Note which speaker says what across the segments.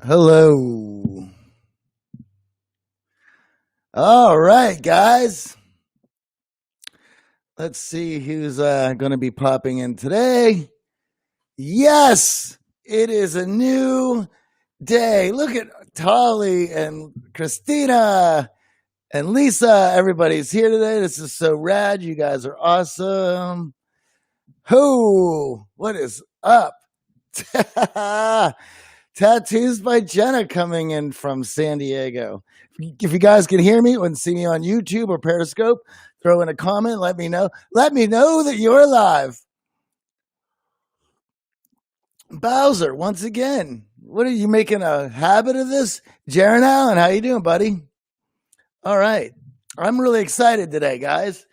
Speaker 1: Hello. All right, guys. Let's see who's going to be popping in today. Yes, it is a new day. Look at Tolly and Christina and Lisa. Everybody's here today. This is so rad. You guys are awesome. Ho, what is up? Tattoos by Jenna coming in from San Diego. If you guys can hear me and see me on YouTube or Periscope, throw in a comment. Let me know. Let me know that you're live. Bowser, once again. What are you making a habit of this? Jaron Allen, how you doing, buddy? All right. I'm really excited today, guys.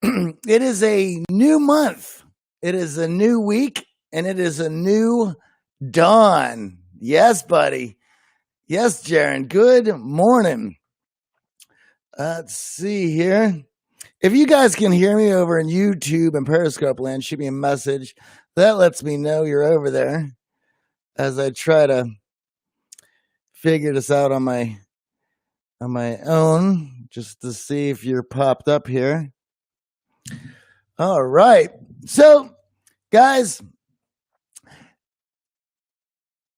Speaker 1: It is a new month. It is a new week, and it is a new dawn. Yes, buddy. Yes, Jaron. Good morning. Let's see here. If you guys can hear me over in YouTube and Periscope land, shoot me a message. That lets me know you're over there as I try to figure this out on my own, just to see if you're popped up here. All right. So, guys,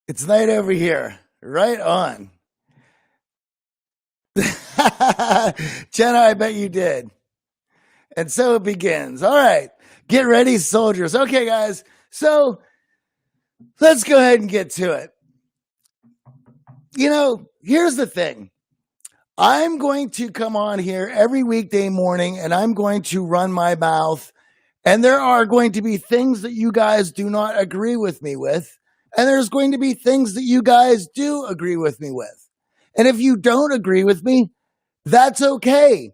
Speaker 1: it's night over here. Right on. Jenna, I bet you did. And so it begins. All right. Get ready, soldiers. Okay, guys. So let's go ahead and get to it. Here's the thing. I'm going to come on here every weekday morning and I'm going to run my mouth. And there are going to be things that you guys do not agree with me with. And there's going to be things that you guys do agree with me with. And if you don't agree with me, that's okay.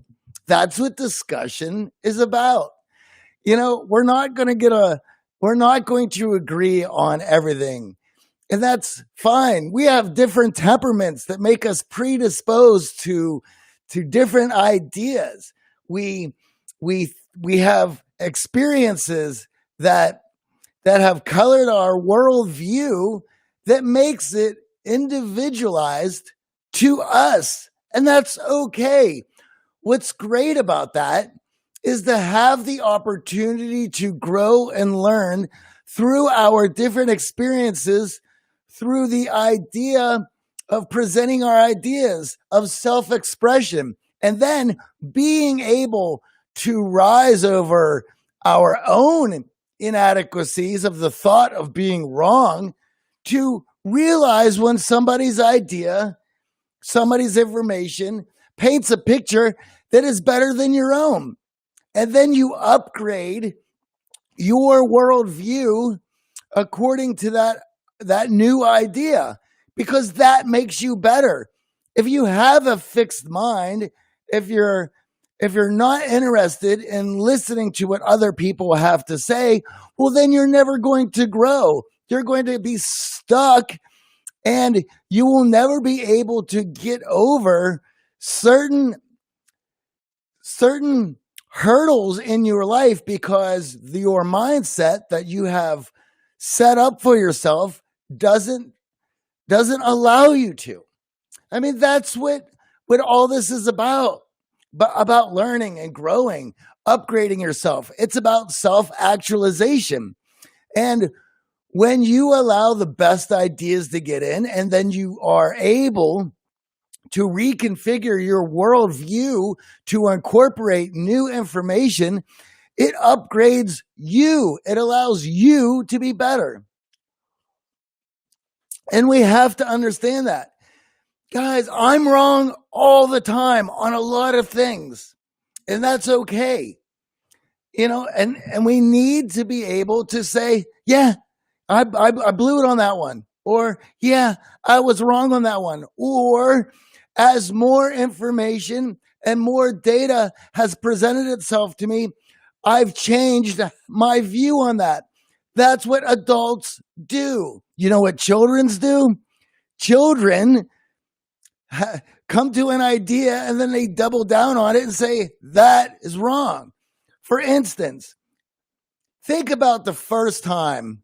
Speaker 1: That's what discussion is about. We're not going to agree on everything. And that's fine. We have different temperaments that make us predisposed to different ideas. We have experiences that have colored our worldview that makes it individualized to us. And that's okay. What's great about that is to have the opportunity to grow and learn through our different experiences, through the idea of presenting our ideas of self-expression, and then being able to rise over our own inadequacies of the thought of being wrong, to realize when somebody's idea, somebody's information paints a picture that is better than your own. And then you upgrade your worldview according to that new idea, because that makes you better. If you have a fixed mind, if you're not interested in listening to what other people have to say, well, then you're never going to grow. You're going to be stuck, and you will never be able to get over certain hurdles in your life, because your mindset that you have set up for yourself doesn't allow you to. I mean, that's what all this is about learning and growing, upgrading yourself. It's about self-actualization. And when you allow the best ideas to get in, and then you are able to reconfigure your worldview to incorporate new information, it upgrades you. It allows you to be better. And we have to understand that. Guys, I'm wrong all the time on a lot of things, and that's okay. And we need to be able to say, yeah, I blew it on that one. Or, yeah, I was wrong on that one. Or, as more information and more data has presented itself to me, I've changed my view on that. That's what adults do. You know what children do? Children come to an idea and then they double down on it and say, that is wrong. For instance, think about the first time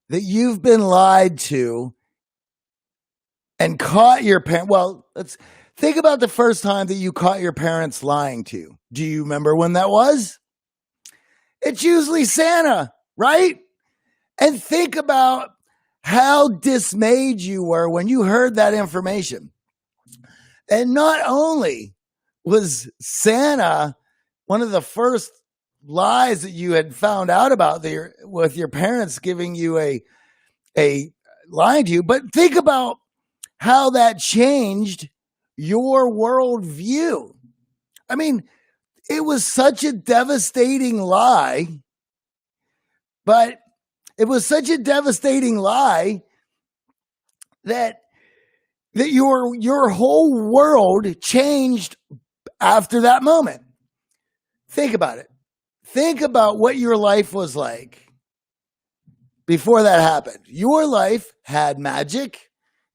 Speaker 1: that you've been lied to and caught your parent. Well, let's think about the first time that you caught your parents lying to you. Do you remember when that was? It's usually Santa, right? And think about how dismayed you were when you heard that information. And not only was Santa one of the first lies that you had found out about there with your parents giving you a lying to you, but think about how that changed your worldview. I mean, it was such a devastating lie, but it was such a devastating lie that your whole world changed after that moment. Think about it. Think about what your life was like before that happened. Your life had magic.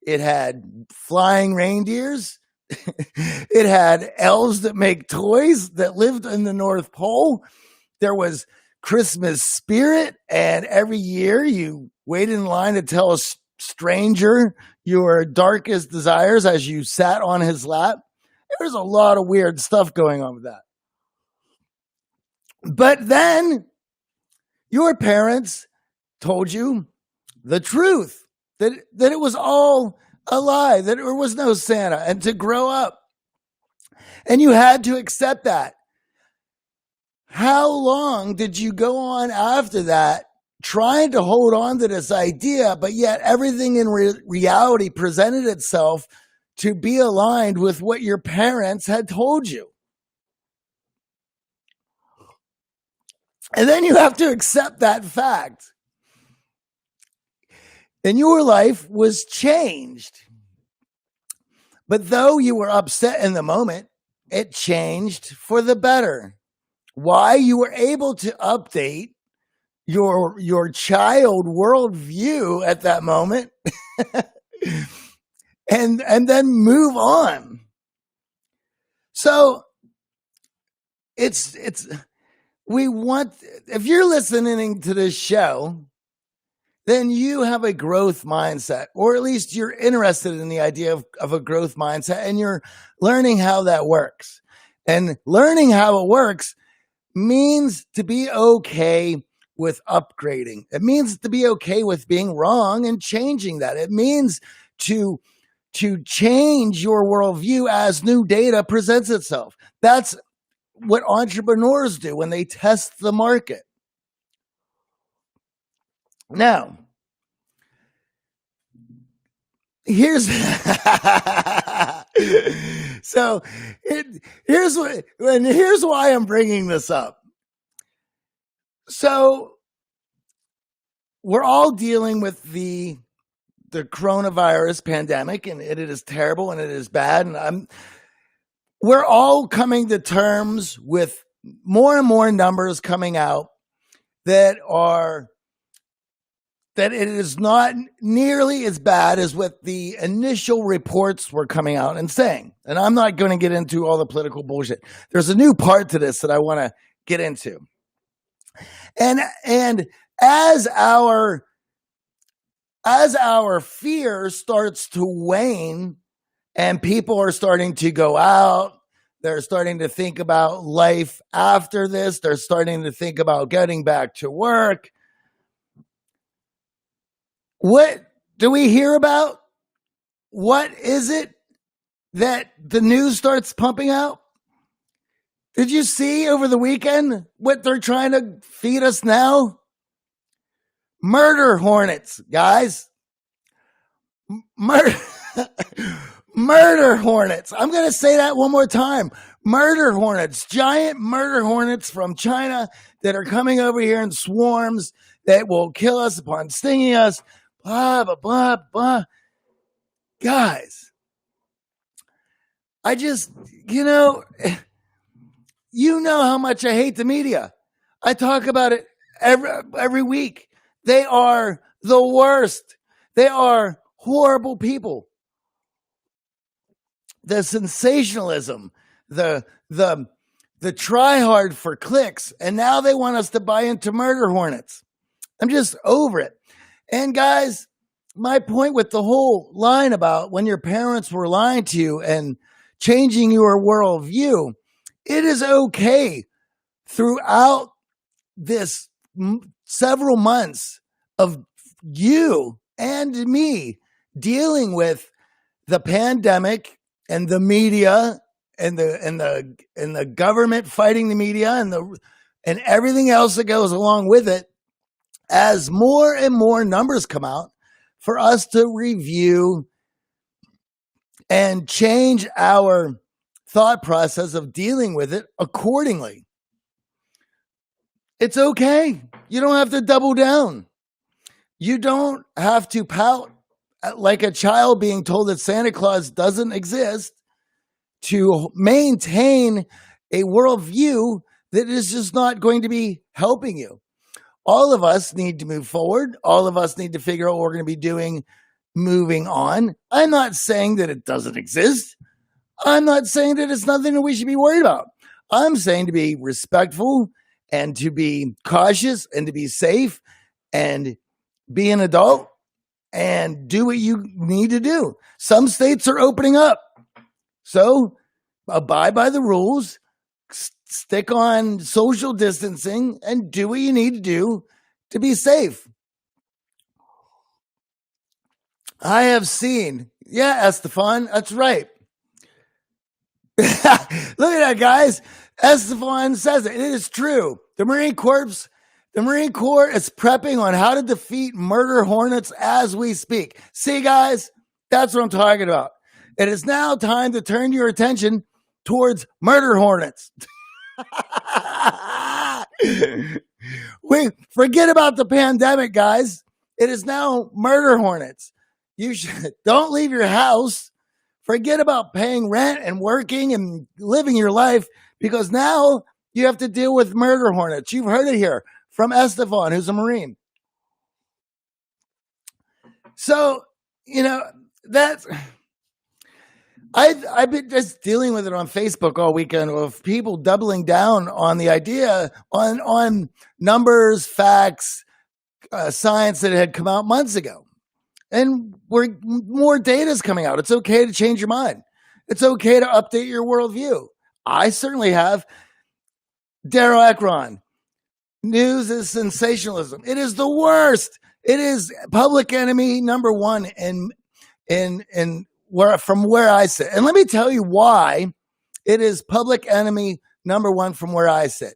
Speaker 1: It had flying reindeers. It had elves that make toys that lived in the North Pole. There was Christmas spirit, and every year you waited in line to tell a stranger your darkest desires as you sat on his lap. There's a lot of weird stuff going on with that. But then your parents told you the truth, that it was all a lie, that there was no Santa, and to grow up. And you had to accept that. How long did you go on after that trying to hold on to this idea, but yet everything in reality presented itself to be aligned with what your parents had told you? And then you have to accept that fact. And your life was changed. But though you were upset in the moment, it changed for the better. Why? You were able to update your child worldview at that moment and then move on. So we want, if you're listening to this show, then you have a growth mindset, or at least you're interested in the idea of a growth mindset, and you're learning how that works. And learning how it works means to be okay with upgrading. It means to be okay with being wrong and changing that. It means to change your worldview as new data presents itself. That's what entrepreneurs do when they test the market. Now, here's why I'm bringing this up. So we're all dealing with the coronavirus pandemic, and it is terrible and it is bad, and we're all coming to terms with more and more numbers coming out that it is not nearly as bad as what the initial reports were coming out and saying. And I'm not going to get into all the political bullshit. There's a new part to this that I want to get into. And as our fear starts to wane and people are starting to go out, they're starting to think about life after this, they're starting to think about getting back to work. What do we hear about? What is it that the news starts pumping out? Did you see over the weekend what they're trying to feed us now? Murder hornets, guys. Murder hornets. I'm going to say that one more time. Murder hornets, giant murder hornets from China that are coming over here in swarms that will kill us upon stinging us. Blah, blah, blah, blah. Guys, I just, you know how much I hate the media. I talk about it every week. They are the worst. They are horrible people. The sensationalism, the try hard for clicks, and now they want us to buy into murder hornets. I'm just over it. And guys, my point with the whole line about when your parents were lying to you and changing your worldview, it is okay throughout this several months of you and me dealing with the pandemic and the media and the government fighting the media and everything else that goes along with it. As more and more numbers come out, for us to review and change our thought process of dealing with it accordingly. It's okay. You don't have to double down. You don't have to pout like a child being told that Santa Claus doesn't exist to maintain a worldview that is just not going to be helping you. All of us need to move forward. All of us need to figure out what we're going to be doing moving on. I'm not saying that it doesn't exist. I'm not saying that it's nothing that we should be worried about. I'm saying to be respectful and to be cautious and to be safe and be an adult and do what you need to do. Some states are opening up. So abide by the rules, stick on social distancing, and do what you need to do to be safe. I have seen, yeah, Estefan, that's right. Look at that, guys. Estefan says it. It is true. The Marine Corps is prepping on how to defeat murder hornets as we speak. See, guys, that's what I'm talking about. It is now time to turn your attention towards murder hornets. We forget about the pandemic, guys. It is now murder hornets. You don't leave your house. Forget about paying rent and working and living your life, because now you have to deal with murder hornets. You've heard it here from Estefan, who's a Marine. So, that's... I've been just dealing with it on Facebook all weekend of people doubling down on the idea on numbers, facts, science that had come out months ago. And more data is coming out. It's okay to change your mind. It's okay to update your worldview. I certainly have. Daryl Ekron, news is sensationalism. It is the worst. It is public enemy number one from where I sit. And let me tell you why it is public enemy number one from where I sit.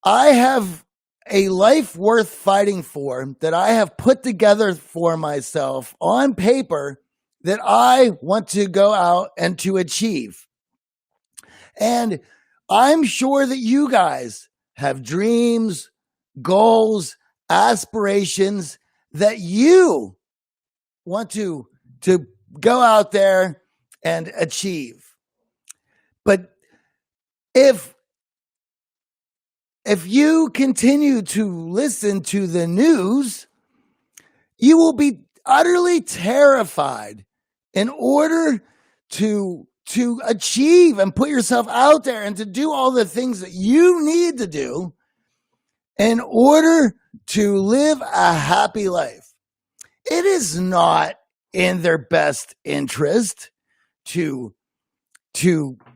Speaker 1: I have a life worth fighting for that I have put together for myself on paper that I want to go out and to achieve. And I'm sure that you guys have dreams, goals, aspirations that you want to go out there and achieve. But if you continue to listen to the news, you will be utterly terrified in order to achieve and put yourself out there and to do all the things that you need to do in order to live a happy life. It is not in their best interest to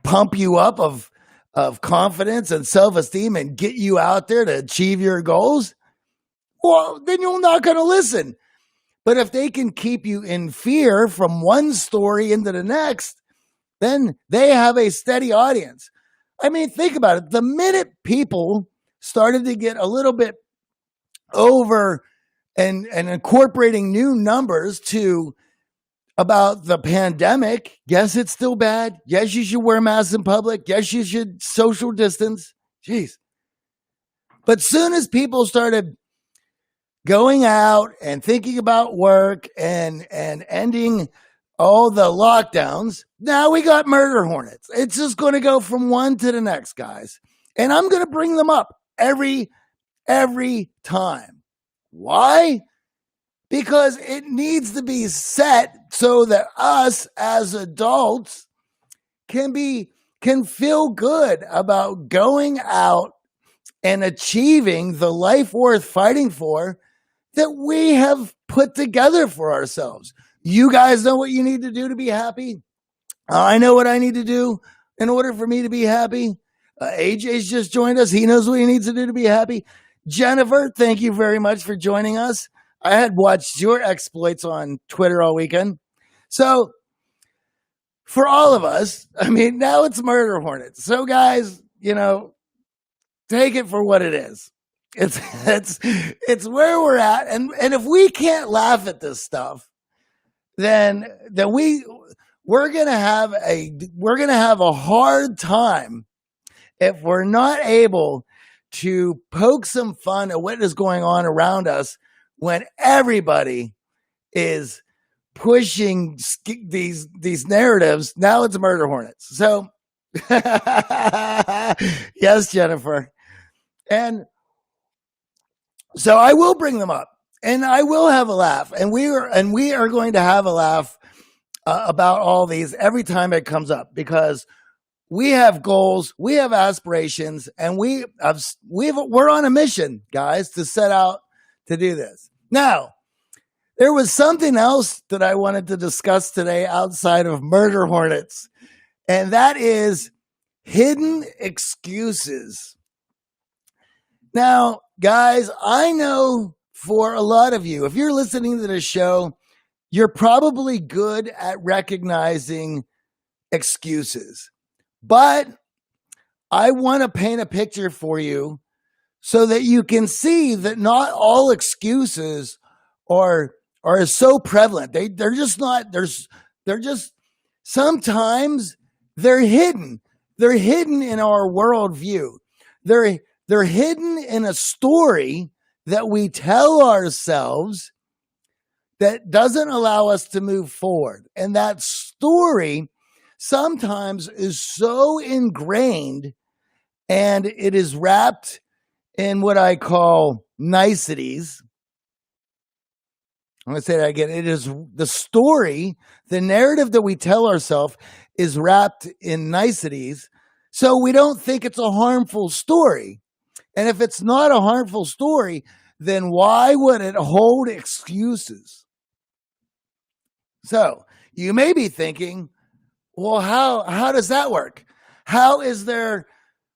Speaker 1: pump you up of confidence and self-esteem and get you out there to achieve your goals. Well, then you're not going to listen. But if they can keep you in fear from one story into the next, then they have a steady audience. I mean, think about it. The minute people started to get a little bit over and incorporating new numbers about the pandemic, yes, it's still bad. Yes, you should wear masks in public. Yes, you should social distance. Jeez. But soon as people started going out and thinking about work and ending all the lockdowns, now we got murder hornets. It's just going to go from one to the next, guys. And I'm going to bring them up every time. Why? Because it needs to be set so that us as adults can feel good about going out and achieving the life worth fighting for that we have put together for ourselves. You guys know what you need to do to be happy. I know what I need to do in order for me to be happy. AJ's just joined us. He knows what he needs to do to be happy. Jennifer, thank you very much for joining us. I had watched your exploits on Twitter all weekend. So for all of us, I mean, now it's Murder Hornets. So guys, take it for what it is. It's where we're at. And if we can't laugh at this stuff, then we're going to have a hard time if we're not able to poke some fun at what is going on around us when everybody is pushing these narratives. Now it's Murder Hornets. So yes, Jennifer. And so I will bring them up and I will have a laugh, and we are going to have a laugh about all these every time it comes up, because we have goals, we have aspirations, and we're on a mission, guys, to set out to do this. Now, there was something else that I wanted to discuss today outside of Murder Hornets, and that is hidden excuses. Now, guys, I know for a lot of you, if you're listening to the show, you're probably good at recognizing excuses. But I want to paint a picture for you so that you can see that not all excuses are so prevalent. They're just not. They're just sometimes they're hidden. They're hidden in our worldview. They're hidden in a story that we tell ourselves that doesn't allow us to move forward. And that story sometimes is so ingrained and it is wrapped in what I call niceties. I'm going to say that again. It is the story, the narrative that we tell ourselves is wrapped in niceties. So we don't think it's a harmful story. And if it's not a harmful story, then why would it hold excuses? So you may be thinking, well, how does that work? How is there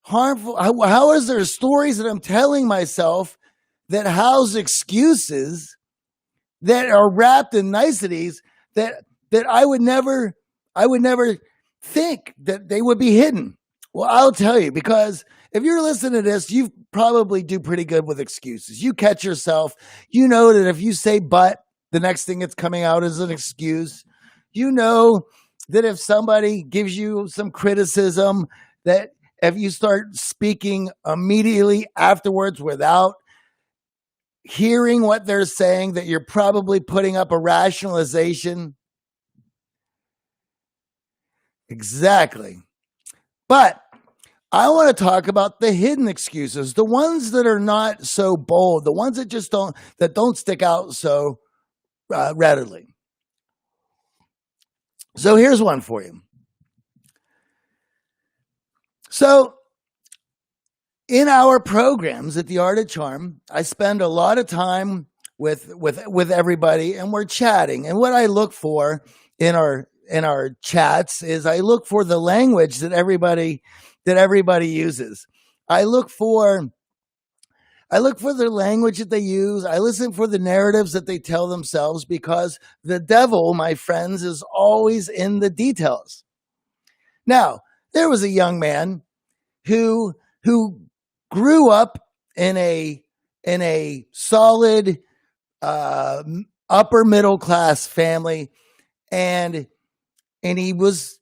Speaker 1: harmful? How is there stories that I'm telling myself that house excuses that are wrapped in niceties that I would never think that they would be hidden? Well, I'll tell you, because if you're listening to this, you probably do pretty good with excuses. You catch yourself. You know that if you say but, the next thing that's coming out is an excuse. You know that if somebody gives you some criticism, that if you start speaking immediately afterwards without hearing what they're saying, that you're probably putting up a rationalization. Exactly. But I want to talk about the hidden excuses, the ones that are not so bold, the ones that just don't stick out so readily. So here's one for you. So in our programs at the Art of Charm, I spend a lot of time with everybody, and we're chatting. And what I look for in our chats is I look for the language that everybody uses. I look for the language that they use. I listen for the narratives that they tell themselves, because the devil, my friends, is always in the details. Now, there was a young man who grew up in a solid upper middle class family, and he was,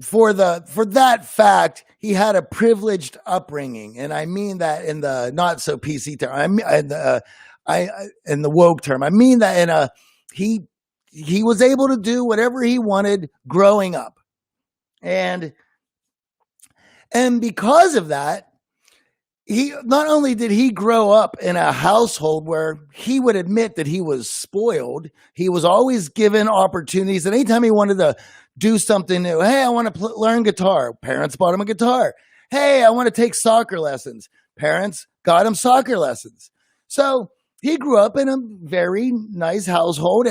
Speaker 1: for that fact, he had a privileged upbringing, and I mean that in the not so PC term. I mean, in the woke term. I mean that in he was able to do whatever he wanted growing up, and because of that, he not only did he grow up in a household where he would admit that he was spoiled. He was always given opportunities, and anytime he wanted to do something new. Hey, I want to learn guitar. Parents bought him a guitar. Hey, I want to take soccer lessons. Parents got him soccer lessons. So he grew up in a very nice household,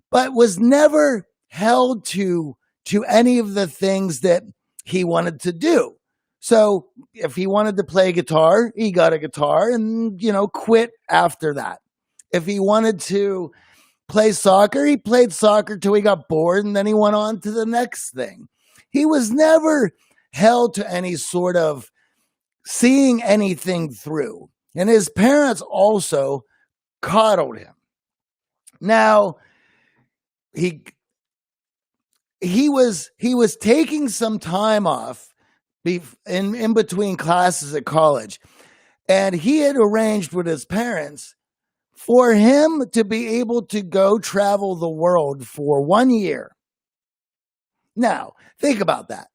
Speaker 1: but was never held to any of the things that he wanted to do. So if he wanted to play guitar, he got a guitar and, quit after that. If he wanted to play soccer, he played soccer till he got bored, and then he went on to the next thing. He was never held to any sort of seeing anything through. And his parents also coddled him. Now, he was taking some time off in between classes at college, and he had arranged with his parents for him to be able to go travel the world for 1 year. Now, think about that.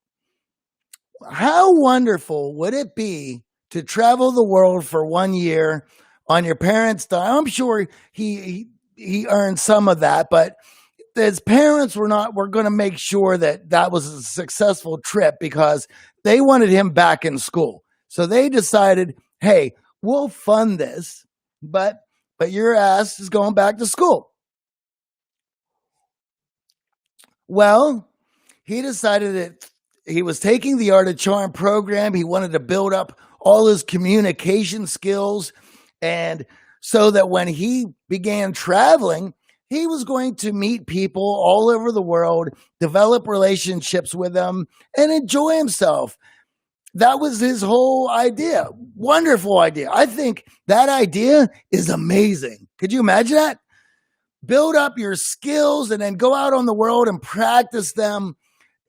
Speaker 1: How wonderful would it be to travel the world for 1 year on your parents' dime? I'm sure he earned some of that, but his parents were going to make sure that was a successful trip because they wanted him back in school. So they decided, hey, we'll fund this, but your ass is going back to school. Well, he decided that he was taking the Art of Charm program. He wanted to build up all his communication skills. And so that when he began traveling, he was going to meet people all over the world, develop relationships with them, and enjoy himself. That was his whole idea. Wonderful idea. I think that idea is amazing. Could you imagine that? Build up your skills and then go out on the world and practice them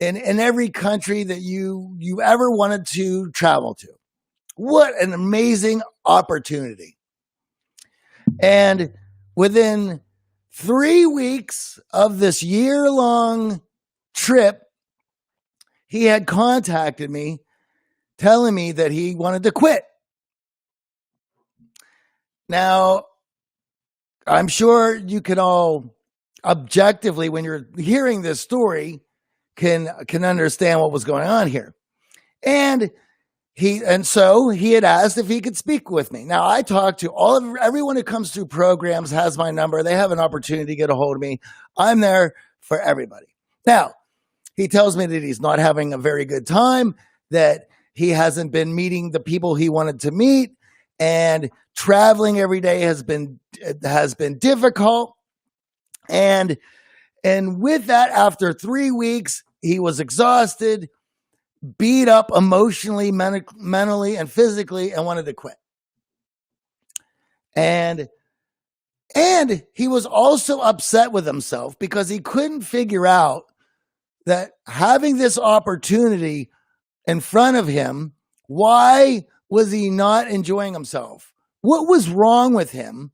Speaker 1: in every country that you ever wanted to travel to. What an amazing opportunity. And within 3 weeks of this year-long trip, he had contacted me telling me that he wanted to quit. Now, I'm sure you can all objectively, when you're hearing this story, can understand what was going on here. And so he had asked if he could speak with me. Now, I talk to everyone who comes through programs has my number. They have an opportunity to get a hold of me. I'm there for everybody. Now, he tells me that he's not having a very good time, that he hasn't been meeting the people he wanted to meet, and traveling every day has been difficult. And with that, after 3 weeks, he was exhausted, beat up emotionally, mentally, and physically, and wanted to quit. And he was also upset with himself because he couldn't figure out that having this opportunity in front of him, why was he not enjoying himself? What was wrong with him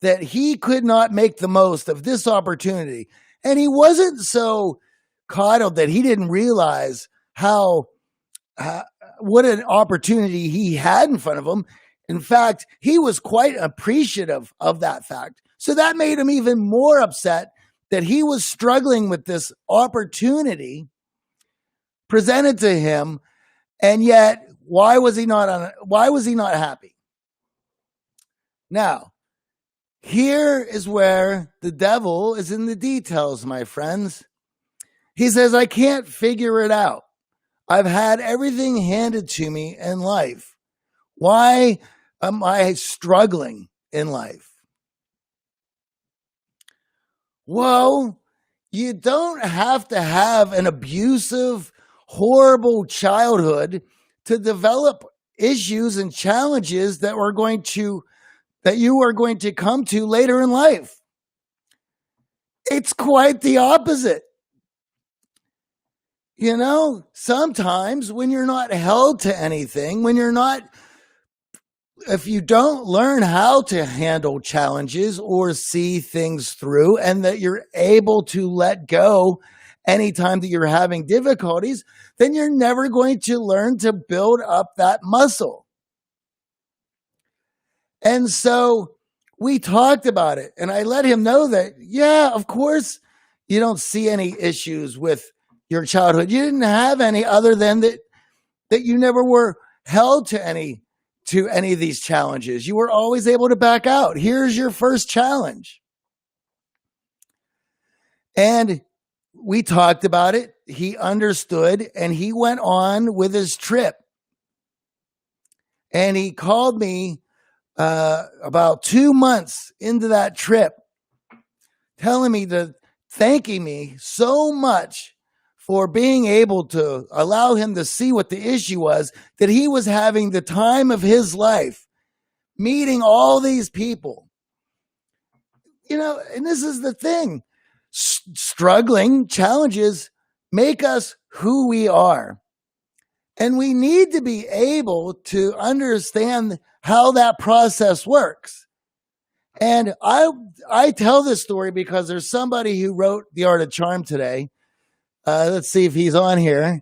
Speaker 1: that he could not make the most of this opportunity? And he wasn't so coddled that he didn't realize what an opportunity he had in front of him. In fact, he was quite appreciative of that fact. So that made him even more upset that he was struggling with this opportunity presented to him, and yet why was he not happy? Now, here is where the devil is in the details, my friends. He says, I can't figure it out. I've had everything handed to me in life. Why am I struggling in life? Well, you don't have to have an abusive, horrible childhood to develop issues and challenges that you are going to come to later in life. It's quite the opposite. Sometimes when you're not held to anything, if you don't learn how to handle challenges or see things through, and that you're able to let go anytime that you're having difficulties, then you're never going to learn to build up that muscle. And so we talked about it, and I let him know that, yeah, of course, you don't see any issues with your childhood. You didn't have any other than that you never were held to to any of these challenges. You were always able to back out. Here's your first challenge. And we talked about it. He understood and he went on with his trip. And he called me about 2 months into that trip, thanking me so much for being able to allow him to see what the issue was, that he was having the time of his life, meeting all these people. And this is the thing. Struggling challenges make us who we are. And we need to be able to understand how that process works. And I tell this story because there's somebody who wrote The Art of Charm today. Let's see if he's on here.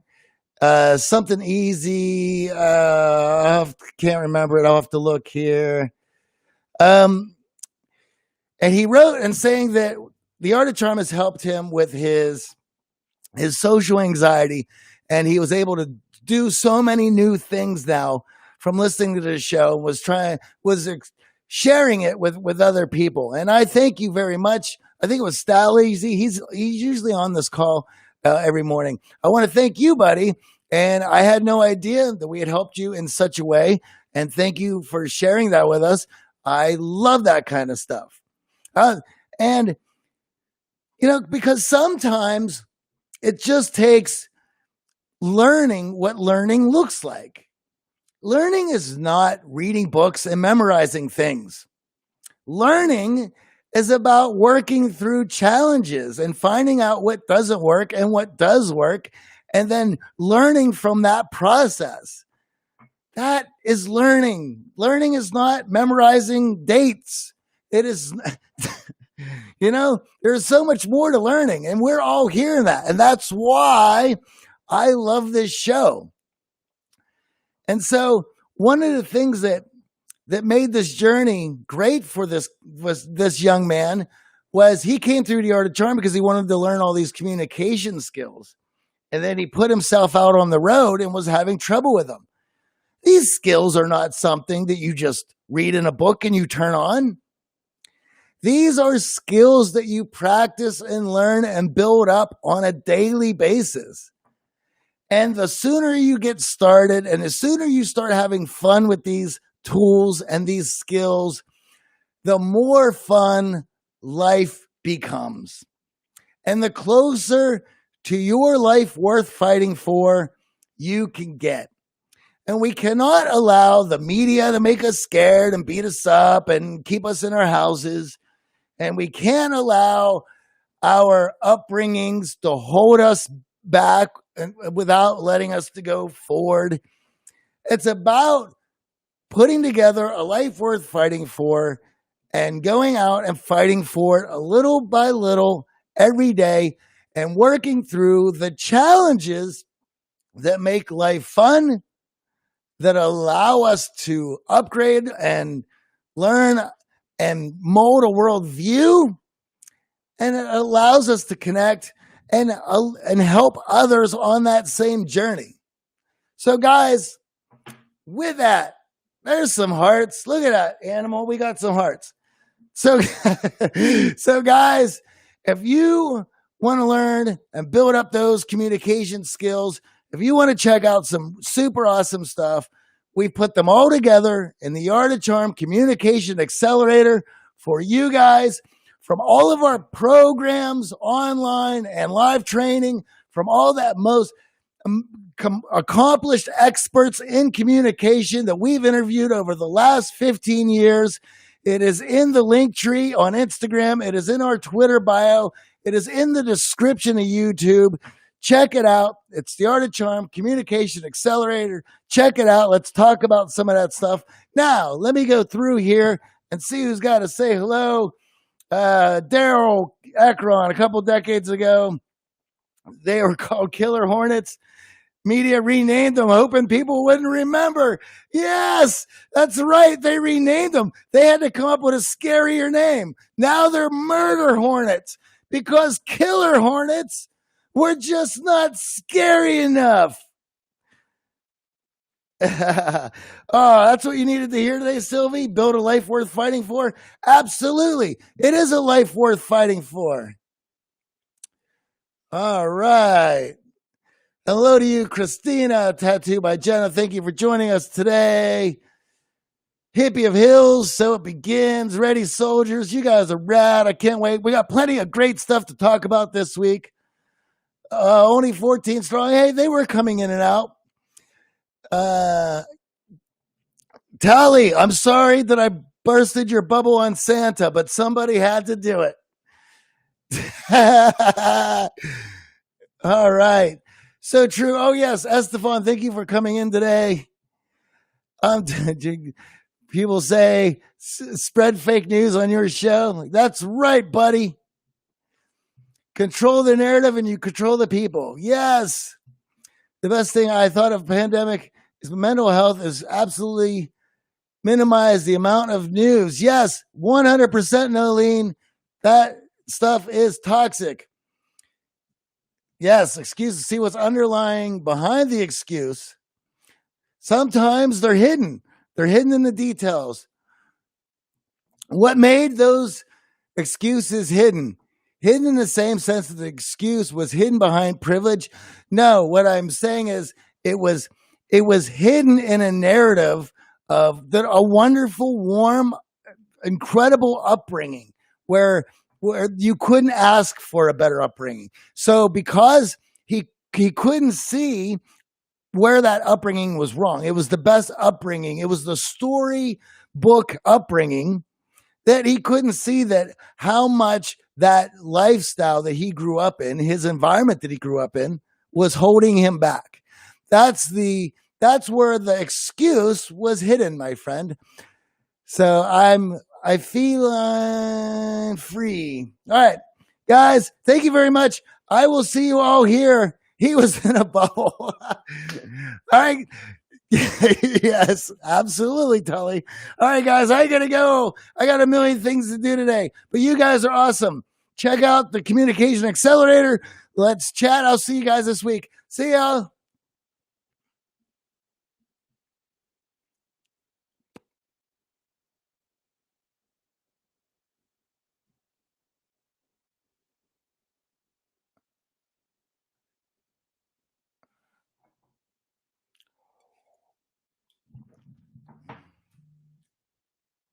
Speaker 1: Something easy. Can't remember it. I'll have to look here. And he wrote and saying that The Art of Charm has helped him with his social anxiety, and he was able to do so many new things now from listening to the show. Was sharing it with other people, and I thank you very much. I think it was Staleasy. He's usually on this call every morning. I want to thank you, buddy, and I had no idea that we had helped you in such a way. And thank you for sharing that with us. I love that kind of stuff, and because sometimes it just takes learning what learning looks like. Learning is not reading books and memorizing things. Learning is about working through challenges and finding out what doesn't work and what does work, and then learning from that process. That is learning. Learning is not memorizing dates. It is, there's so much more to learning, and we're all hearing that. And that's why I love this show. And so one of the things that made this journey great for this young man was he came through The Art of Charm because he wanted to learn all these communication skills. And then he put himself out on the road and was having trouble with them. These skills are not something that you just read in a book and you turn on. These are skills that you practice and learn and build up on a daily basis. And the sooner you get started and the sooner you start having fun with these tools and these skills, the more fun life becomes. And the closer to your life worth fighting for you can get. And we cannot allow the media to make us scared and beat us up and keep us in our houses. And we can't allow our upbringings to hold us back without letting us to go forward. It's about putting together a life worth fighting for and going out and fighting for it a little by little every day and working through the challenges that make life fun, that allow us to upgrade and learn and mold a worldview, and it allows us to connect and help others on that same journey. So guys, with that, there's some hearts. Look at that animal. We got some hearts. So guys, if you want to learn and build up those communication skills, if you want to check out some super awesome stuff, we put them all together in the Art of Charm Communication Accelerator for you guys. From all of our programs, online and live training, from all that most accomplished experts in communication that we've interviewed over the last 15 years. It is in the link tree on Instagram. It is in our Twitter bio. It is in the description of YouTube. Check it out. It's the Art of Charm Communication Accelerator. Check it out. Let's talk about some of that stuff. Now, let me go through here and see who's got to say hello. Daryl Akron, a couple decades ago, they were called Killer Hornets. Media renamed them, hoping people wouldn't remember. Yes, that's right. They renamed them. They had to come up with a scarier name. Now they're Murder Hornets because Killer Hornets were just not scary enough. Oh, that's what you needed to hear today, Sylvie? Build a life worth fighting for? Absolutely. It is a life worth fighting for. All right. Hello to you, Christina, tattoo by Jenna. Thank you for joining us today. Hippie of Hills, so it begins. Ready, soldiers. You guys are rad. I can't wait. We got plenty of great stuff to talk about this week. Only 14 strong. Hey, they were coming in and out. Tally, I'm sorry that I bursted your bubble on Santa, but somebody had to do it. All right. So true. Oh, yes. Estefan, thank you for coming in today. People say, spread fake news on your show. That's right, buddy. Control the narrative and you control the people. Yes. The best thing I thought of pandemic is mental health is absolutely minimize the amount of news. Yes, 100% Nolene. That stuff is toxic. Yes, excuses. See what's underlying behind the excuse. Sometimes they're hidden. They're hidden in the details. What made those excuses hidden? Hidden in the same sense that the excuse was hidden behind privilege? No, what I'm saying is it was hidden in a narrative of that a wonderful, warm, incredible upbringing where you couldn't ask for a better upbringing. So because he couldn't see where that upbringing was wrong, it was the best upbringing. It was the storybook upbringing that he couldn't see that how much that lifestyle that he grew up in, his environment that he grew up in, was holding him back. That's where the excuse was hidden, my friend. So I feel free. All right, guys, thank you very much. I will see you all here. He was in a bubble. All right. Yes, absolutely, Tully. All right, guys, I got to go. I got a million things to do today, but you guys are awesome. Check out the Communication Accelerator. Let's chat. I'll see you guys this week. See y'all.